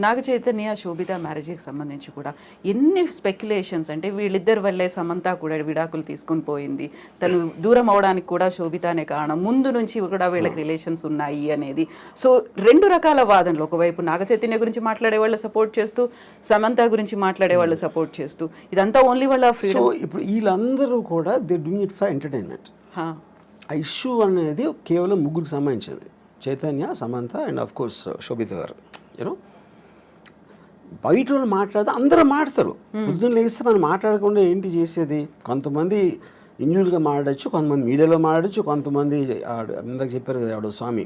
నాగ చైతన్య శోభిత మ్యారేజ్కి సంబంధించి కూడా ఎన్ని స్పెక్యులేషన్స్ అంటే వీళ్ళిద్దరి వల్లే సమంత కూడా విడాకులు తీసుకొని పోయింది, తను దూరం అవడానికి కూడా శోభితనే కారణం, ముందు నుంచి కూడా వీళ్ళకి రిలేషన్స్ ఉన్నాయి అనేది. సో రెండు రకాల వాదనలు, ఒకవైపు నాగ చైతన్య గురించి మాట్లాడే వాళ్ళు సపోర్ట్ చేస్తూ, సమంత గురించి మాట్లాడే వాళ్ళు సపోర్ట్ చేస్తూ, ఇదంతా ఓన్లీ వాళ్ళ సో ఇప్పుడు వీళ్ళందరూ కూడా they doing it for entertainment. ఆ ఇష్యూ అనేది కేవలం ముగ్గురికి సంబంధించింది, Chaitanya, Samantha and of course Sobhita garu. You know బయట వాళ్ళు మాట్లాడితే అందరూ మాట్లాడతారు. పొద్దున్న లేస్తే మనం మాట్లాడకుండా ఏంటి చేసేది? కొంతమంది ఇండివిజువల్గా మాట్లాడచ్చు, కొంతమంది మీడియాలో మాట్లాడచ్చు, కొంతమంది ఇందాక చెప్పారు కదా ఆవిడ స్వామి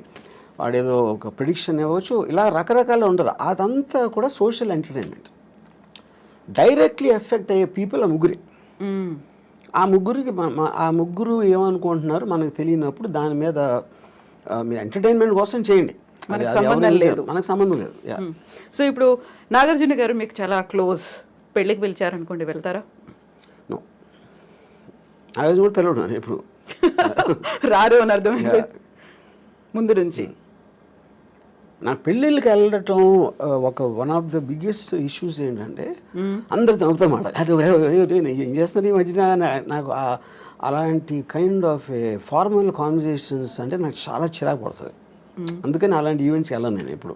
వాడేదో ఒక ప్రిడిక్షన్ ఇవ్వచ్చు, ఇలా రకరకాలు ఉండరు. అదంతా కూడా సోషల్ ఎంటర్టైన్మెంట్. డైరెక్ట్లీ ఎఫెక్ట్ అయ్యే పీపుల్ ఆ ముగ్గురే. ఆ ముగ్గురు ఏమనుకుంటున్నారు మనకు తెలియనప్పుడు దాని మీద మీరు ఎంటర్టైన్మెంట్ కోసం చేయండి, మనకు సంబంధం లేదు. సో ఇప్పుడు నాగార్జున గారు మీకు చాలా క్లోజ్, పెళ్ళికి పిలిచారనుకోండి, వెళ్తారా? నాగార్జున కూడా పిలవడు ఇప్పుడు రారు అని అర్థమైంది ముందు నుంచి. నాకు పెళ్ళిళ్ళకి వెళ్ళటం one of the biggest issues ఏంటంటే అందరు నవ్వుతా మాట ఏం చేస్తున్నారు ఈ మధ్యన. నాకు అలాంటి కైండ్ ఆఫ్ ఫార్మల్ కాన్వర్జేషన్స్ అంటే నాకు చాలా చిరాకు పడుతుంది. అందుకని అలాంటి ఈవెంట్స్కి వెళ్ళను నేను ఎప్పుడు.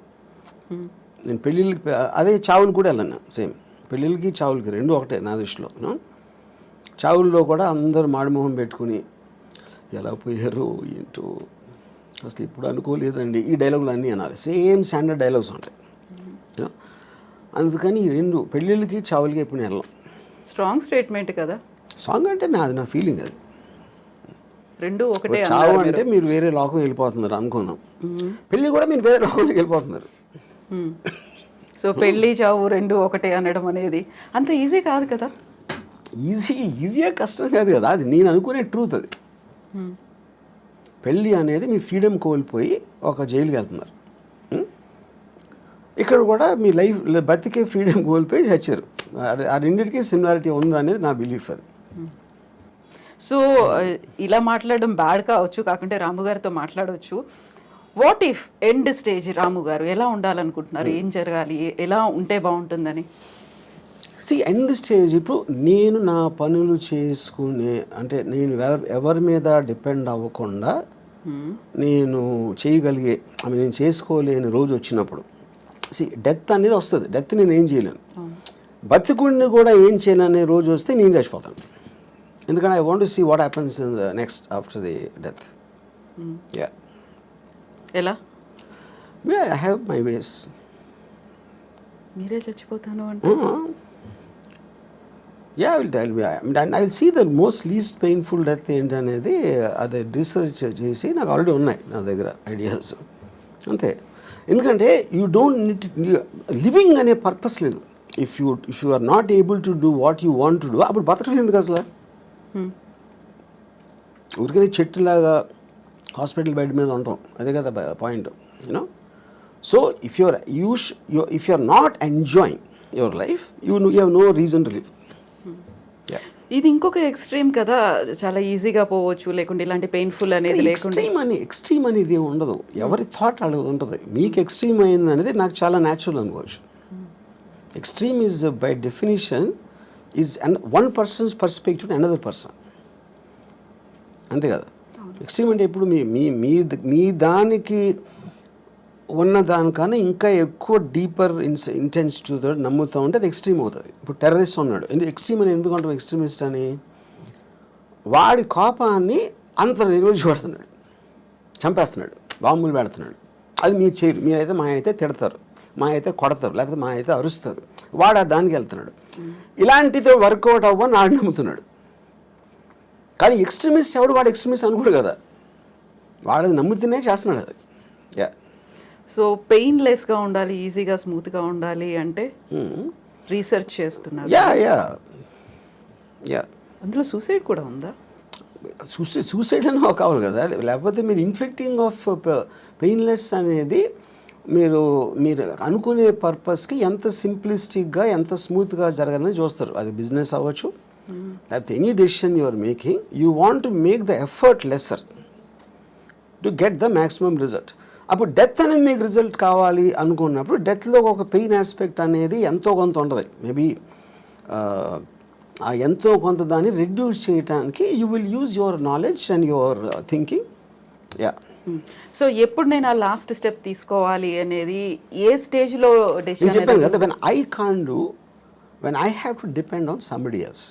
నేను పెళ్ళిళ్ళకి అదే చావులు కూడా వెళ్ళను. సేమ్ పెళ్ళిళ్ళకి చావులకి రెండు ఒకటే నా దృష్టిలో. చావుల్లో కూడా అందరూ మాడిమోహం పెట్టుకుని ఎలా పోయారు ఏంటో అసలు ఇప్పుడు అనుకోలేదండి, ఈ డైలాగులు అన్నీ అనాలి. సేమ్ స్టాండర్డ్ డైలాగ్స్ ఉంటాయి. అందుకని ఈ రెండు పెళ్ళిళ్ళకి చావులకి ఎప్పుడు నేను వెళ్ళను. స్ట్రాంగ్ స్టేట్మెంట్ కదా సాంగ్ అంటే నాది, నా ఫీలింగ్ అది. రెండు ఒకటే. చావు అంటే మీరు వేరే లోకం వెళ్ళిపోతున్నారు అనుకున్నాం, పెళ్ళి కూడా మీరు వేరే లోకంలోకి వెళ్ళిపోతున్నారు. సో పెళ్ళి చావు రెండు ఒకటే అనడం అనేది అంత ఈజీ కాదు కదా. ఈజీగా కష్టం కాదు కదా, అది నేను అనుకునే ట్రూత్. అది పెళ్ళి అనేది మీ ఫ్రీడమ్ కోల్పోయి ఒక జైలుకి వెళ్తున్నారు. ఇక్కడ కూడా మీ లైఫ్ బతికే ఫ్రీడమ్ కోల్పోయి చచ్చారు. ఆ రెండింటికి సిమిలారిటీ ఉంది అనేది నా బిలీఫ్. అది సో ఇలా మాట్లాడడం బ్యాడ్ కావచ్చు, కాకుంటే రాము గారితో మాట్లాడవచ్చు. వాట్ ఇఫ్ ఎండ్ స్టేజ్ రాము గారు ఎలా ఉండాలనుకుంటున్నారు, ఏం జరగాలి, ఎలా ఉంటే బాగుంటుందని? ఎండ్ స్టేజ్ ఇప్పుడు నేను నా పనులు చేసుకునే, అంటే నేను ఎవరి మీద డిపెండ్ అవ్వకుండా నేను చేయగలిగే, నేను చేసుకోలేని రోజు వచ్చినప్పుడు డెత్ అనేది వస్తుంది. డెత్ నేను ఏం చేయలేను, బతికుడిని కూడా ఏం చేయను అనే రోజు వస్తే నేను చచ్చిపోతాను. ఎందుకంటే I want to see what happens in the next after the death. ఎలా? I have my ways. మీరే చచ్చిపోతాను అంటే I will see the most least painful death ఏంటి అనేది అది రీసెర్చ్ చేసి నాకు ఆల్రెడీ ఉన్నాయి నా దగ్గర ఐడియాస్. అంతే. ఎందుకంటే యూ డోంట్ నీడ్ లివింగ్ అనే పర్పస్ లేదు. If you are not able to do what you want to do, అప్పుడు బతకడం ఎందుకు అసలు? ఊరికనే చెట్టులాగా హాస్పిటల్ బెడ్ మీద ఉంటాం, అదే కదా point. You know so if you are not enjoying your life, you have no reason to live. ఇది ఇంకొక ఎక్స్ట్రీమ్ కదా, చాలా ఈజీగా పోవచ్చు, లేకుంటే ఇలాంటి పెయిన్ఫుల్ అనేది లేకుండా. ఎక్స్ట్రీమ్ అనేది ఉండదు, ఎవరి థాట్ అలా ఉంటుంది. మీకు ఎక్స్ట్రీమ్ అయింది అనేది నాకు చాలా న్యాచురల్ అనుకోవచ్చు. Extreme is by definition is one persons perspective another person, అంతే కదా. ఎక్స్ట్రీమ్ అంటే ఇప్పుడు మీ దానికి ఉన్న దానికన్నా ఇంకా ఎక్కువ డీపర్ ఇంటెన్సిటీతో నమ్ముతూ ఉంటే అది ఎక్స్ట్రీమ్ అవుతుంది. ఇప్పుడు టెర్రరిస్ట్ ఉన్నాడు, ఎక్స్ట్రీమ్ అని ఎందుకు అంటాం ఎక్స్ట్రీమిస్ట్ అని? వాడి కోపాన్ని అంత నిర్వహించబడుతున్నాడు, చంపేస్తున్నాడు, బాంబులు పెడుతున్నాడు. అది మీరు చేయరు. మీరైతే మా అయితే తిడతారు, మా అయితే కొడతారు, లేకపోతే మా అయితే అరుస్తారు. వాడు దానికి వెళ్తున్నాడు. ఇలాంటితో వర్కౌట్ అవ్వని వాడు నమ్ముతున్నాడు. కానీ ఎక్స్ట్రీమిస్ట్ ఎవడు? వాడు ఎక్స్ట్రీమిస్ట్ అనుకోడు కదా, వాడు అది నమ్ముతూనే చేస్తున్నాడు. అది సో పెయిన్లెస్గా ఉండాలి, ఈజీగా స్మూత్గా ఉండాలి అంటే రీసెర్చ్ చేస్తున్నారు. అందులో సూసైడ్ కూడా ఉందా? సూసైడ్ అని కావాలి కదా, లేకపోతే మీరు ఇన్ఫ్లిక్టింగ్ ఆఫ్ పెయిన్లెస్ అనేది మీరు అనుకునే పర్పస్కి ఎంత సింప్లిస్టిక్గా ఎంత స్మూత్గా జరగాలని చూస్తారు. అది బిజినెస్ అవ్వచ్చు, లేకపోతే any decision you are making, you want to make the effort lesser to get the maximum result. అప్పుడు డెత్ అనేది మీకు రిజల్ట్ కావాలి అనుకున్నప్పుడు డెత్లో ఒక పెయిన్ ఆస్పెక్ట్ అనేది ఎంతో కొంత ఉంటుంది. మేబీ ఆ ఎంతో కొంత దాన్ని రెడ్యూస్ చేయడానికి you will use your knowledge and your thinking. Yeah. So ఎప్పుడు నేను ఆ లాస్ట్ స్టెప్ తీసుకోవాలి అనేది ఏ స్టేజ్లో నేను చెప్పాను కదా, when I can do, when I have to depend on somebody else.